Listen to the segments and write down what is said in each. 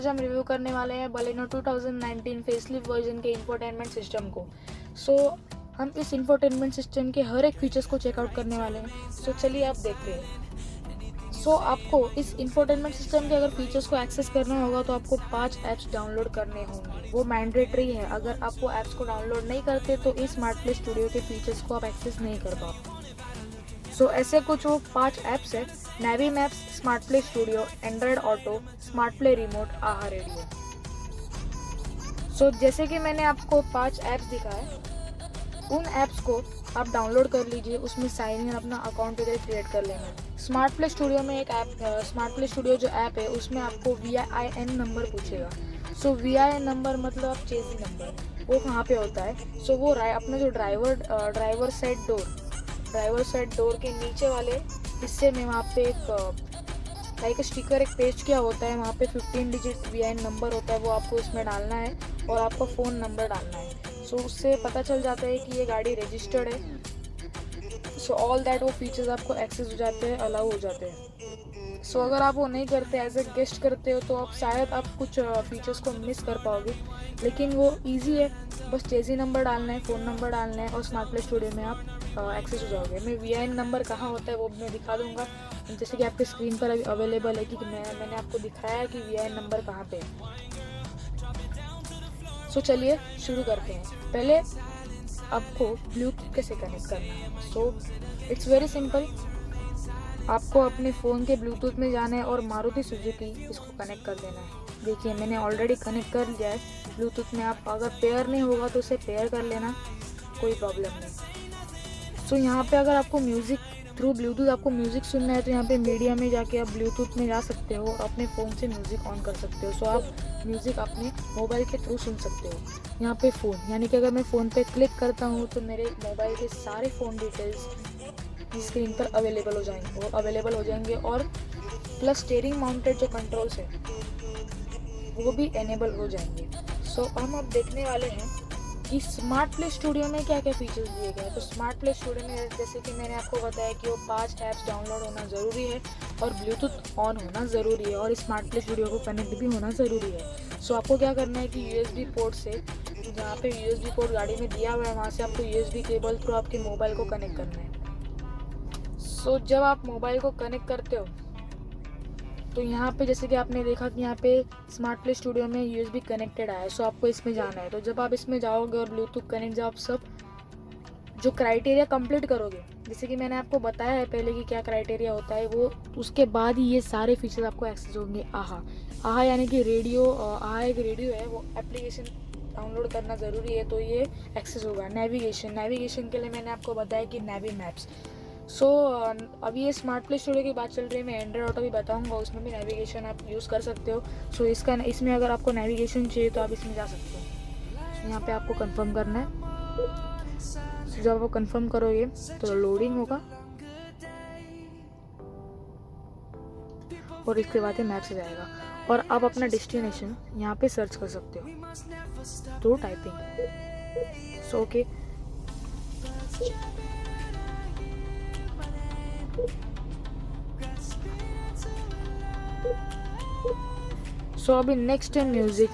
आज हम रिव्यू करने वाले हैं बलेनो 2019 फेसलिफ्ट वर्जन के इंफोटेनमेंट सिस्टम को। हम इस इंफोटेनमेंट सिस्टम के हर एक फीचर्स को चेकआउट करने वाले हैं। चलिए आप देखते हैं। आपको इस इंफोटेनमेंट सिस्टम के अगर फीचर्स को एक्सेस करना होगा तो आपको 5 ऐप्स डाउनलोड करने होंगे। वो मैंडेटरी है। अगर आप वो ऐप्स को डाउनलोड नहीं करते तो इस स्मार्ट प्ले स्टूडियो के फीचर्स को आप एक्सेस नहीं कर पाओगे। ऐसे कुछ वो 5 ऐप्स है: navy maps, smart play studio, Android auto, smart play remote, आहा रेडियो। जैसे कि मैंने आपको 5 ऐप्स दिखाए, उन ऐप्स को आप डाउनलोड कर लीजिए। उसमें साइन इन अपना अकाउंट वगैरह क्रिएट कर लेंगे। स्मार्ट प्ले स्टूडियो में एक ऐप, स्मार्ट प्ले स्टूडियो जो ऐप है उसमें आपको VIN नंबर पूछेगा। VIN नंबर मतलब आप चेजी नंबर, वो कहाँ पे होता है? वो अपना जो ड्राइवर साइड डोर के नीचे वाले हिस्से में वहाँ पे एक स्टिकर, एक पेस्ट किया होता है। वहाँ पे 15 डिजिट VIN नंबर होता है, वो आपको उसमें डालना है और आपका फ़ोन नंबर डालना है। उससे पता चल जाता है कि ये गाड़ी रजिस्टर्ड है। ऑल दैट वो फीचर्स आपको एक्सेस हो जाते हैं, अलाउ हो जाते हैं। अगर आप वो नहीं करते, एज ए गेस्ट करते हो, तो आप शायद कुछ फीचर्स को मिस कर पाओगे। लेकिन वो इजी है, बस चेजी नंबर डालना है, फ़ोन नंबर डालना है और स्मार्ट प्ले स्टूडियो में आप एक्सेस हो जाओगे। मैं VIN नंबर कहाँ होता है वो मैं दिखा दूंगा, जैसे कि आपके स्क्रीन पर अभी अवेलेबल है कि मैंने आपको दिखाया कि VIN नंबर कहाँ पे है। चलिए शुरू करते हैं। पहले आपको ब्लूटूथ कैसे कनेक्ट करना है। It's very simple. आपको अपने फ़ोन के ब्लूटूथ में जाना है और मारुति सुजुकी इसको कनेक्ट कर देना है। देखिए मैंने ऑलरेडी कनेक्ट कर लिया है ब्लूटूथ में। आप अगर पेयर नहीं होगा तो उसे पेयर कर लेना, कोई प्रॉब्लम नहीं। यहाँ पे अगर आपको म्यूज़िक थ्रू ब्लूटूथ आपको म्यूज़िक सुनना है तो यहाँ पे मीडिया में जाके आप ब्लूटूथ में जा सकते हो और अपने फ़ोन से म्यूज़िक ऑन कर सकते हो। आप म्यूज़िक अपने मोबाइल के थ्रू सुन सकते हो। यहाँ पे फ़ोन, यानी कि अगर मैं फ़ोन पे क्लिक करता हूँ तो मेरे मोबाइल के सारे फ़ोन डिटेल्स स्क्रीन पर अवेलेबल हो जाएंगे और प्लस स्टीयरिंग माउंटेड जो कंट्रोल्स है वो भी एनेबल हो जाएंगे। हम अब देखने वाले हैं कि स्मार्ट प्ले स्टूडियो में क्या क्या फीचर्स दिए गए हैं। स्मार्ट प्ले स्टूडियो में जैसे कि मैंने आपको बताया कि वो 5 ऐप्स डाउनलोड होना ज़रूरी है और ब्लूटूथ ऑन होना ज़रूरी है और स्मार्ट प्ले स्टूडियो को कनेक्ट भी होना ज़रूरी है। आपको क्या करना है कि USB पोर्ट से, जहाँ पे USB पोर्ट गाड़ी में दिया हुआ है, वहाँ से आपको USB केबल थ्रू आपके मोबाइल को कनेक्ट करना है। जब आप मोबाइल को कनेक्ट करते हो तो यहाँ पे जैसे कि आपने देखा कि यहाँ पे स्मार्ट प्ले स्टूडियो में USB कनेक्टेड आया है। आपको इसमें जाना है। तो जब आप इसमें जाओगे और ब्लूटूथ कनेक्ट, जब आप सब जो क्राइटेरिया कंप्लीट करोगे, जैसे कि मैंने आपको बताया है पहले कि क्या क्राइटेरिया होता है, वो उसके बाद ही ये सारे फीचर्स आपको एक्सेस होंगे। आहा यानी कि रेडियो, आहा एक रेडियो है, वो एप्लीकेशन डाउनलोड करना ज़रूरी है तो ये एक्सेस होगा। नेविगेशन के लिए मैंने आपको बताया कि नेवी मैप्स। अभी ये स्मार्ट प्ले स्टूडियो की बात चल रही है, मैं एंड्रॉयड ऑटो भी बताऊंगा, उसमें भी नेविगेशन आप यूज़ कर सकते हो। इसमें अगर आपको नेविगेशन चाहिए तो आप इसमें जा सकते हो। यहाँ पे आपको कंफर्म करना है। जब आप कंफर्म करोगे तो लोडिंग होगा और इसके बाद मैप से जाएगा और आप अपना डेस्टिनेशन यहाँ पे सर्च कर सकते हो थ्रू टाइपिंग। ओके, अभी नेक्स्ट है म्यूज़िक।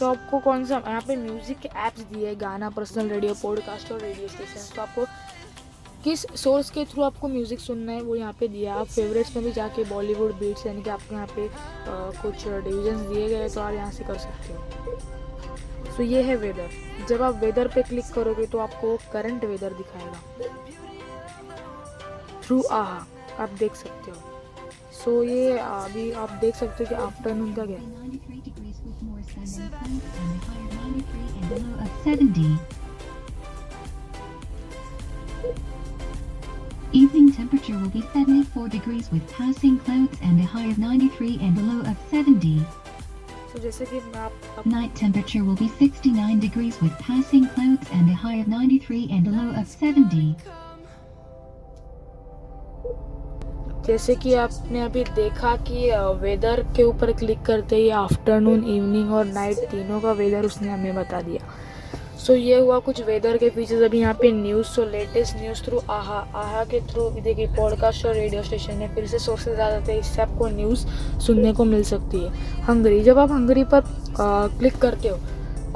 आपको कौन सा, यहाँ पे म्यूज़िक के ऐप्स दिए हैं, गाना, पर्सनल रेडियो, पॉडकास्ट और रेडियो स्टेशन। आपको किस सोर्स के थ्रू आपको म्यूज़िक सुनना है वो यहाँ पे दिया है। आप फेवरेट्स में भी जाके बॉलीवुड बीट्स, यानी कि आपको यहाँ पे कुछ डिविजन्स दिए गए तो आप यहाँ से कर सकते हो। ये है वेदर। जब आप वेदर पे क्लिक करोगे तो आपको करंट वेदर दिखाएगा थ्रू आहा, आप देख सकते हो। ये अभी आप देख सकते हो कि आफ्टरनून का क्या है। Evening temperature will be 74 degrees with passing clouds and a high of 93 and a low of 70. जैसे कि Night temperature will be 69 degrees with passing clouds and a high of 93 and a low of 70. जैसे कि आपने अभी देखा कि weather के ऊपर क्लिक करते ही आफ्टरनून, इवनिंग और नाइट तीनों का वेदर उसने हमें बता दिया। सो ये हुआ कुछ वेदर के फीचर्स। अभी यहाँ पे न्यूज़, सो लेटेस्ट न्यूज़ थ्रू आहा के थ्रू देखिए पॉडकास्ट और रेडियो स्टेशन है, फिर से सोर्सेज आ जाते हैं, इससे आपको न्यूज़ सुनने को मिल सकती है। हंगरी, जब आप हंगरी पर क्लिक करते हो,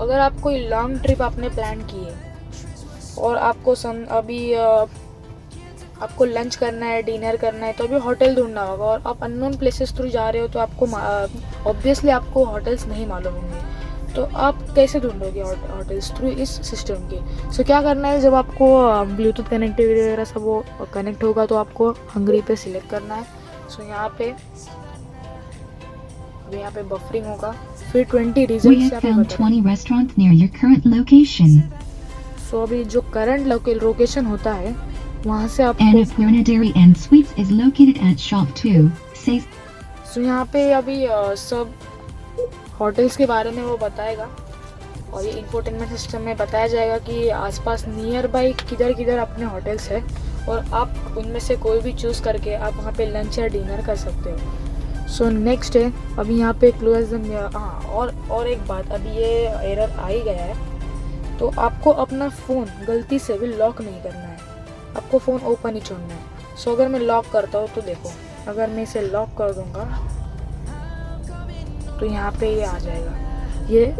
अगर आप कोई लॉन्ग ट्रिप आपने प्लान की है और आपको आपको लंच करना है, डिनर करना है, तो अभी होटल ढूंढना होगा और आप अननोन प्लेसेस थ्रू जा रहे हो तो आपको ऑब्वियसली आपको होटल्स नहीं मालूम होंगे, तो आप कैसे ढूंढोगे होटल्स? थ्रू इस सिस्टम के। सो क्या करना है, जब आपको ब्लूटूथ कनेक्टिविटी वगैरह सब वो कनेक्ट होगा तो आपको हंगरी पे सिलेक्ट करना है। सो यहाँ पे बफरिंग होगा, फिर 20 We रीजन have से आपको found बताना। 20 restaurants near your current location. सो अभी जो करंट लोकेशन होता है वहाँ से आपको Anna Dairy and Sweets is located at Shop 2. Says सो यहाँ पे अभी सब होटल्स के बारे में वो बताएगा और ये इंफोटेनमेंट सिस्टम में बताया जाएगा कि आसपास नियर बाई किधर किधर अपने होटल्स है और आप उनमें से कोई भी चूज़ करके आप वहाँ पे लंच या डिनर कर सकते हो। सो नेक्स्ट है अभी यहाँ पे क्लोज और एक बात, अभी ये एरर आ ही गया है, तो आपको अपना फ़ोन गलती से भी लॉक नहीं करना है, आपको फ़ोन ओपन ही छोड़ना है। सो अगर मैं लॉक करता हूँ तो देखो, अगर मैं इसे लॉक कर दूँगा तो यहाँ पे ये आ जाएगा, ये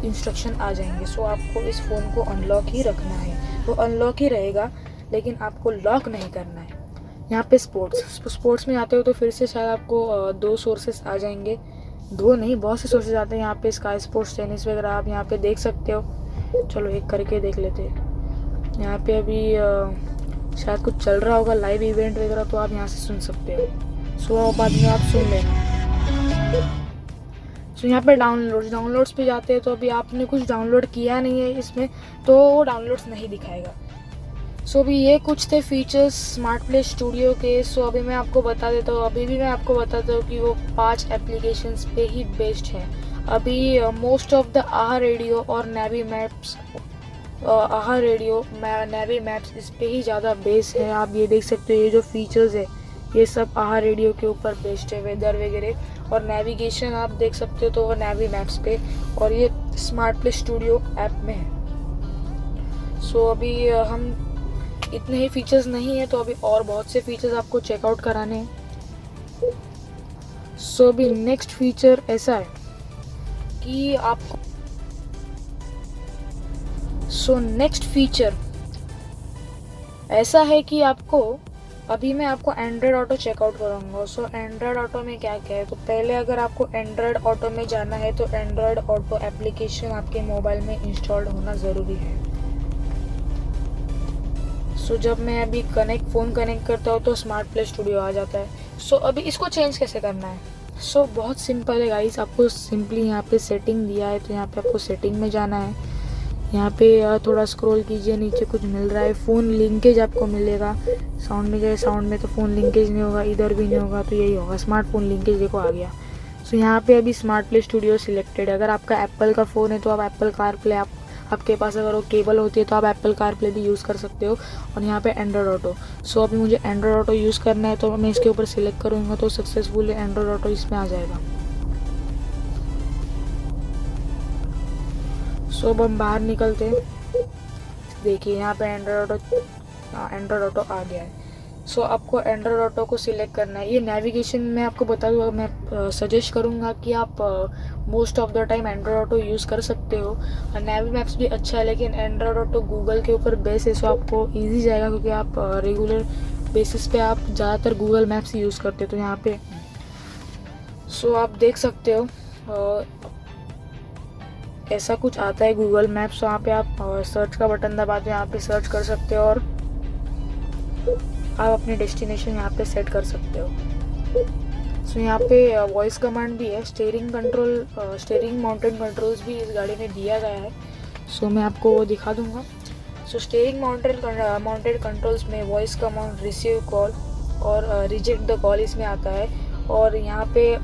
इंस्ट्रक्शन आ जाएंगे। सो आपको इस फ़ोन को अनलॉक ही रखना है, वो अनलॉक ही रहेगा लेकिन आपको लॉक नहीं करना है। यहाँ पे स्पोर्ट्स में आते हो तो फिर से शायद आपको 2 सोर्सेस आ जाएंगे, 2 नहीं बहुत से सोर्सेस आते हैं। यहाँ पे स्काई स्पोर्ट्स, टेनिस वगैरह आप यहाँ पे देख सकते हो। चलो एक करके देख लेते हैं। यहाँ पे अभी शायद कुछ चल रहा होगा लाइव इवेंट वगैरह, तो आप यहाँ से सुन सकते हो। सो बाद में आप सुन लेना। सो यहाँ पे डाउनलोड्स पे जाते हैं तो अभी आपने कुछ डाउनलोड किया नहीं है इसमें, तो वो डाउनलोड्स नहीं दिखाएगा। सो अभी ये कुछ थे फीचर्स स्मार्ट प्ले स्टूडियो के। सो अभी मैं आपको बता देता हूँ, मैं आपको बताता हूँ कि वो 5 एप्लीकेशंस पे ही बेस्ड है। अभी मोस्ट ऑफ द आहा रेडियो और नेवी मैप्स इस पे ही ज़्यादा बेस है। आप ये देख सकते हो, ये जो फीचर्स है ये सब आहा रेडियो के ऊपर बेस्ड है, वेदर वगैरह और नेविगेशन आप देख सकते हो तो वो नेवी मैप्स पे, और ये स्मार्ट प्ले स्टूडियो ऐप में है। सो अभी हम इतने ही फीचर्स नहीं है, तो अभी और बहुत से फीचर्स आपको चेकआउट कराने हैं। सो अभी नेक्स्ट फीचर ऐसा है कि आपको नेक्स्ट फीचर ऐसा है कि आपको अभी मैं आपको एंड्रॉयड ऑटो चेकआउट करूँगा। सो एंड्रॉयड ऑटो में क्या क्या है, तो पहले अगर आपको एंड्रॉयड ऑटो में जाना है तो एंड्रॉयड ऑटो एप्लीकेशन आपके मोबाइल में इंस्टॉल्ड होना ज़रूरी है। सो जब मैं अभी फ़ोन कनेक्ट करता हूँ तो स्मार्ट प्ले स्टूडियो आ जाता है। सो अभी इसको चेंज कैसे करना है? सो बहुत सिंपल है गाइस, आपको सिंपली यहाँ पे सेटिंग दिया है तो यहाँ पे आपको सेटिंग में जाना है। यहाँ पे थोड़ा स्क्रॉल कीजिए, नीचे कुछ मिल रहा है फ़ोन लिंकेज आपको मिलेगा। साउंड में जाए, साउंड में तो फ़ोन लिंकेज नहीं होगा, इधर भी नहीं होगा, तो यही होगा स्मार्टफोन लिंकेज। देखो आ गया। सो यहाँ पे अभी स्मार्ट प्ले स्टूडियो सिलेक्टेड है। अगर आपका एप्पल का फ़ोन है तो आप एप्पल कार प्ले आपके पास अगर वो केबल होती है तो आप एप्पल कार प्ले भी यूज़ कर सकते हो। और यहाँ पे एंड्रॉयड ऑटो, सो अभी मुझे एंड्रॉयड ऑटो यूज़ करना है तो मैं इसके ऊपर सिलेक्ट करूँगा तो सक्सेसफुल एंड्रॉयड ऑटो इसमें आ जाएगा। सो अब हम बाहर निकलते हैं, देखिए यहाँ पे एंड्रॉयड ऑटो आ गया है। सो आपको एंड्रॉयड ऑटो को सिलेक्ट करना है। ये नेविगेशन मैं आपको बता दूँगा, मैं सजेस्ट करूँगा कि आप most of the time Android auto use कर सकते हो। और नेवी मैप्स भी अच्छा है, लेकिन एंड्रॉयड ऑटो गूगल के ऊपर बेस है, सो आपको ईजी जाएगा क्योंकि आप रेगुलर बेसिस पे आप ज़्यादातर गूगल मैप्स ही यूज़ करते हो। तो यहाँ पे सो आप देख सकते हो ऐसा कुछ आता है गूगल मैप्स। वहाँ पे आप सर्च का बटन दबाते हो, यहाँ पे सर्च कर सकते हो और आप अपने डेस्टिनेशन यहाँ पे सेट कर सकते हो। सो यहाँ पे वॉइस कमांड भी है, स्टीयरिंग माउंटेड कंट्रोल्स भी इस गाड़ी में दिया गया है। सो मैं आपको वो दिखा दूँगा। सो स्टीयरिंग माउंटेड कंट्रोल्स में वॉइस कमांड, रिसीव कॉल और रिजेक्ट द कॉल इसमें आता है। और यहाँ पे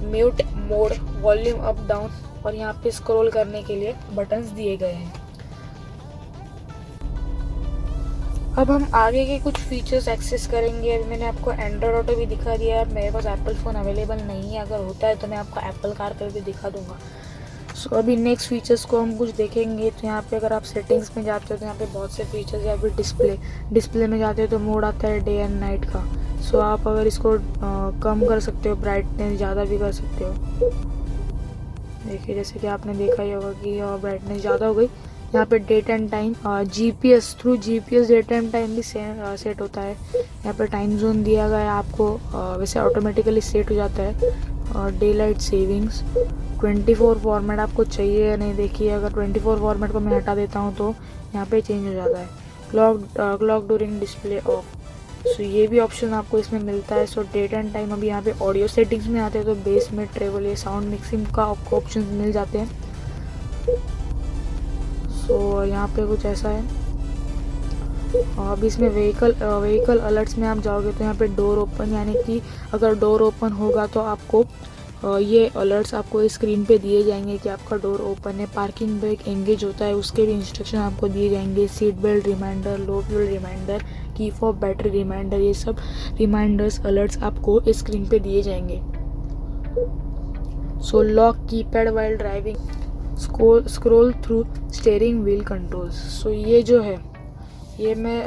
mute mode, volume up down और यहाँ पे स्क्रॉल करने के लिए बटन्स दिए गए हैं। अब हम आगे के कुछ फीचर्स एक्सेस करेंगे। अभी मैंने आपको एंड्रॉयड ऑटो भी दिखा दिया है, मेरे पास एप्पल फ़ोन अवेलेबल नहीं है, अगर होता है तो मैं आपको एप्पल कार पे भी दिखा दूंगा। सो अभी नेक्स्ट फीचर्स को हम कुछ देखेंगे। तो यहाँ पे अगर आप सेटिंग्स में जाते हो तो यहाँ पे बहुत से फीचर्स है। अभी डिस्प्ले में जाते हो तो मोड आता है डे एंड नाइट का। सो आप अगर इसको कम कर सकते हो, ब्राइटनेस ज़्यादा भी कर सकते हो। देखिए जैसे कि आपने देखा ही होगा कि ब्राइटनेस ज़्यादा हो गई। यहाँ पे date and time, GPS through GPS date and time भी सेट होता है। यहाँ पे टाइम जोन दिया गया है आपको, वैसे ऑटोमेटिकली सेट हो जाता है। डे लाइट सेविंग्स, 24 फॉर्मेट आपको चाहिए या नहीं। देखिए अगर 24 फॉर्मेट को मैं हटा देता हूँ तो यहाँ पे चेंज हो जाता है। क्लॉक ड्यूरिंग डिस्प्ले ऑफ, सो ये भी ऑप्शन आपको इसमें मिलता है। सो डेट एंड टाइम अभी यहाँ पे ऑडियो सेटिंग्स में आते हैं तो बेस में ट्रेवल, ये साउंड मिक्सिंग का आपको ऑप्शन मिल जाते हैं। सो यहाँ पे कुछ ऐसा है। अब इसमें व्हीकल अलर्ट्स में आप जाओगे तो यहाँ पे डोर ओपन, यानी कि अगर डोर ओपन होगा तो आपको ये अलर्ट्स आपको इस स्क्रीन पे दिए जाएंगे कि आपका डोर ओपन है। पार्किंग ब्रेक एंगेज होता है, उसके भी इंस्ट्रक्शन आपको दिए जाएंगे। Seat belt reminder, low fuel reminder, key fob battery reminder, ये सब रिमाइंडर्स अलर्ट्स आपको इस स्क्रीन पे दिए जाएंगे। So lock keypad while driving, scroll through steering wheel controls. So ये जो है ये मैं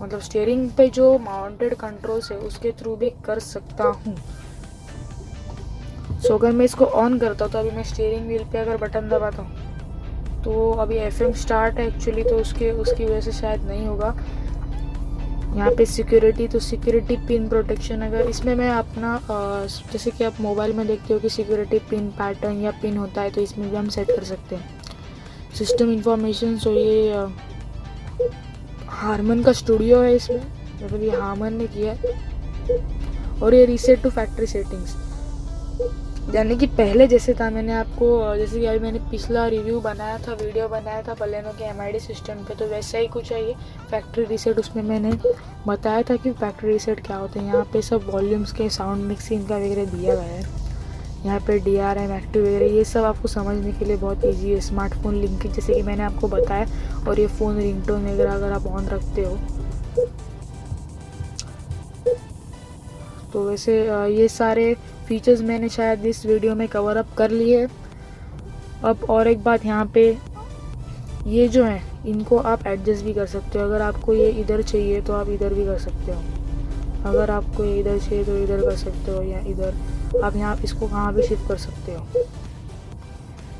मतलब स्टीयरिंग पे जो माउंटेड कंट्रोल्स है उसके थ्रू भी कर सकता हूँ। सो अगर मैं इसको ऑन करता हूँ तो अभी मैं स्टीयरिंग व्हील पे अगर बटन दबाता हूँ तो अभी FM स्टार्ट है एक्चुअली, तो उसकी वजह से शायद नहीं होगा। यहाँ पे सिक्योरिटी, तो सिक्योरिटी पिन प्रोटेक्शन, अगर इसमें मैं अपना जैसे कि आप मोबाइल में देखते हो कि सिक्योरिटी पिन पैटर्न या पिन होता है तो इसमें भी हम सेट कर सकते हैं। सिस्टम इंफॉर्मेशन, सो ये हारमन का स्टूडियो है, इसमें मतलब ये हारमन ने किया है। और ये रीसेट टू फैक्ट्री सेटिंग्स, यानी कि पहले जैसे था, मैंने आपको जैसे कि अभी मैंने पिछला वीडियो बनाया था बलेनो के MID सिस्टम पे, तो वैसा ही कुछ है ये फैक्ट्री रीसेट। उसमें मैंने बताया था कि फैक्ट्री रीसेट क्या होते हैं। यहाँ पे सब वॉल्यूम्स के साउंड मिक्सिंग का वगैरह दिया गया है। यहाँ पे DRM एक्टिव वगैरह ये सब आपको समझने के लिए बहुत ईजी है। स्मार्टफोन लिंकेज जैसे कि मैंने आपको बताया, और ये फ़ोन रिंगटोन वगैरह अगर आप ऑन रखते हो तो वैसे ये सारे फीचर्स मैंने शायद इस वीडियो में कवर अप कर लिए। अब और एक बात, यहाँ पे ये जो है इनको आप एडजस्ट भी कर सकते हो। अगर आपको ये इधर चाहिए तो आप इधर भी कर सकते हो, अगर आपको ये इधर चाहिए तो इधर कर सकते हो, या इधर आप यहाँ इसको कहाँ भी शिफ्ट कर सकते हो।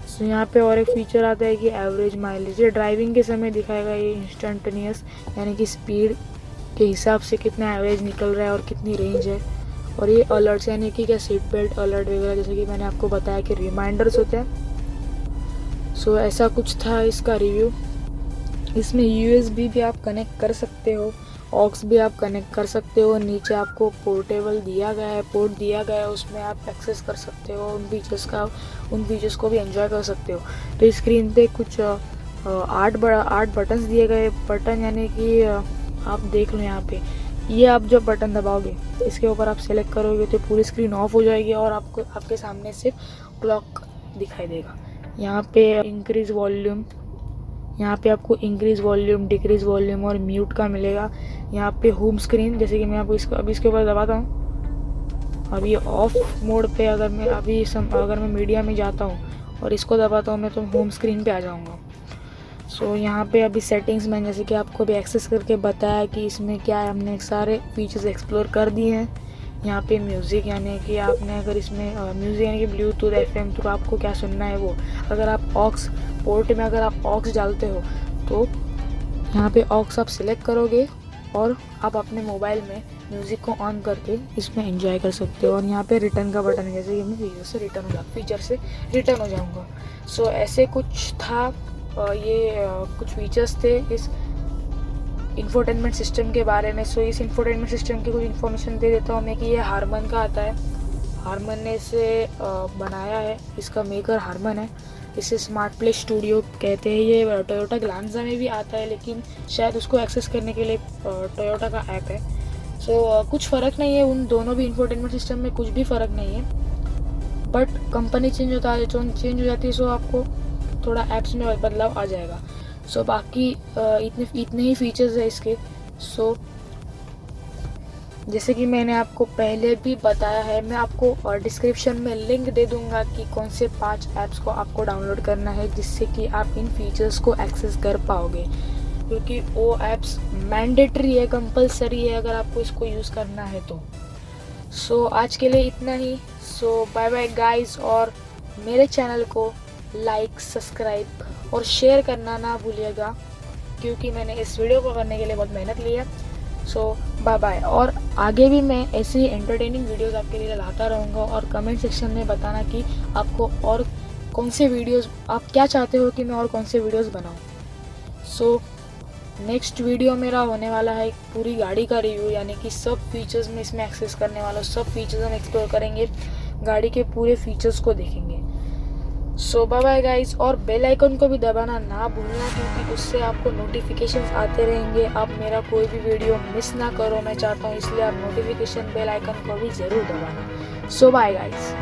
सो यहाँ पे और एक फीचर आता है कि एवरेज माइलेज, ये ड्राइविंग के समय दिखाएगा ये इंस्टेंटेनियस, यानी कि स्पीड के हिसाब से कितना एवरेज निकल रहा है और कितनी रेंज है। और ये अलर्ट्स, यानी कि क्या सीट बेल्ट अलर्ट वगैरह, जैसे कि मैंने आपको बताया कि रिमाइंडर्स होते हैं। सो ऐसा कुछ था इसका रिव्यू। इसमें USB भी आप कनेक्ट कर सकते हो, ऑक्स भी आप कनेक्ट कर सकते हो। नीचे आपको पोर्टेबल दिया गया है, पोर्ट दिया गया है, उसमें आप एक्सेस कर सकते हो उन फीचर्स को भी एंजॉय कर सकते हो। तो इस स्क्रीन पे कुछ 8 बटन्स दिए गए। बटन यानी कि आप देख लो यहाँ पे, ये आप जब बटन दबाओगे इसके ऊपर आप सेलेक्ट करोगे तो पूरी स्क्रीन ऑफ हो जाएगी और आपको आपके सामने सिर्फ क्लॉक दिखाई देगा। यहाँ पे इंक्रीज वॉल्यूम, यहाँ पे आपको इंक्रीज वॉल्यूम, डिक्रीज वॉल्यूम और म्यूट का मिलेगा। यहाँ पे होम स्क्रीन, जैसे कि मैं आपको अभी इसके ऊपर दबाता हूँ, अभी ऑफ मोड पे अगर मैं मीडिया में जाता हूँ और इसको दबाता हूँ मैं तो होम स्क्रीन पे आ जाऊँगा। सो यहाँ पे अभी सेटिंग्स में जैसे कि आपको भी एक्सेस करके बताया कि इसमें क्या है, हमने सारे फीचर्स एक्सप्लोर कर दिए हैं। यहाँ पे म्यूज़िक, यानी कि आपने अगर इसमें म्यूज़िक यानी कि ब्लूटूथ FM थ्रू आपको क्या सुनना है वो, अगर आप ऑक्स पोर्ट में अगर आप ऑक्स डालते हो तो यहाँ पे ऑक्स आप सिलेक्ट करोगे और आप अपने मोबाइल में म्यूज़िक को ऑन करके इसमें एंजॉय कर सकते हो। और यहाँ पे रिटर्न का बटन है, जैसे कि मैं फीचर से रिटर्न हो जाऊँगा। सो ऐसे कुछ था, ये कुछ फीचर्स थे इस इंफोटेनमेंट सिस्टम के बारे में। सो इस इंफोटेनमेंट सिस्टम की कुछ इन्फॉर्मेशन दे देता हूँ मैं कि ये हारमन का आता है। हारमन ने इसे बनाया है, इसका मेकर हारमन है। इसे स्मार्ट प्ले स्टूडियो कहते हैं। ये टोयोटा ग्लांजा में भी आता है, लेकिन शायद उसको एक्सेस करने के लिए टोयोटा का ऐप है। सो कुछ फ़र्क नहीं है, उन दोनों भी इंफोटेनमेंट सिस्टम में कुछ भी फ़र्क नहीं है, बट कंपनी चेंज हो जाती है, सो आपको थोड़ा ऐप्स में बदलाव आ जाएगा। सो बाकी इतने ही फीचर्स है इसके। सो जैसे कि मैंने आपको पहले भी बताया है, मैं आपको डिस्क्रिप्शन में लिंक दे दूंगा कि कौन से 5 ऐप्स को आपको डाउनलोड करना है जिससे कि आप इन फीचर्स को एक्सेस कर पाओगे, क्योंकि वो ऐप्स मैंडेटरी है, कंपलसरी है अगर आपको इसको यूज़ करना है तो। सो आज के लिए इतना ही। सो बाय बाय गाइस, और मेरे चैनल को लाइक, सब्सक्राइब और शेयर करना ना भूलिएगा, क्योंकि मैंने इस वीडियो को करने के लिए बहुत मेहनत ली है। सो बाय बाय, और आगे भी मैं ऐसे ही एंटरटेनिंग वीडियोस आपके लिए लाता रहूँगा, और कमेंट सेक्शन में बताना कि आपको और कौन से वीडियोस, आप क्या चाहते हो कि मैं और कौन से वीडियोस बनाऊँ। सो नेक्स्ट वीडियो मेरा होने वाला है पूरी गाड़ी का रिव्यू, यानी कि सब फीचर्स में इसमें एक्सेस करने वाला हूँ, सब फीचर्स हम एक्सप्लोर करेंगे, गाड़ी के पूरे फीचर्स को देखेंगे। सो बाय बाय गाइस, और बेल आइकन को भी दबाना ना भूलना, क्योंकि उससे आपको नोटिफिकेशंस आते रहेंगे, आप मेरा कोई भी वीडियो मिस ना करो, मैं चाहता हूँ, इसलिए आप नोटिफिकेशन बेल आइकन को भी ज़रूर दबाना। सो बाय गाइस।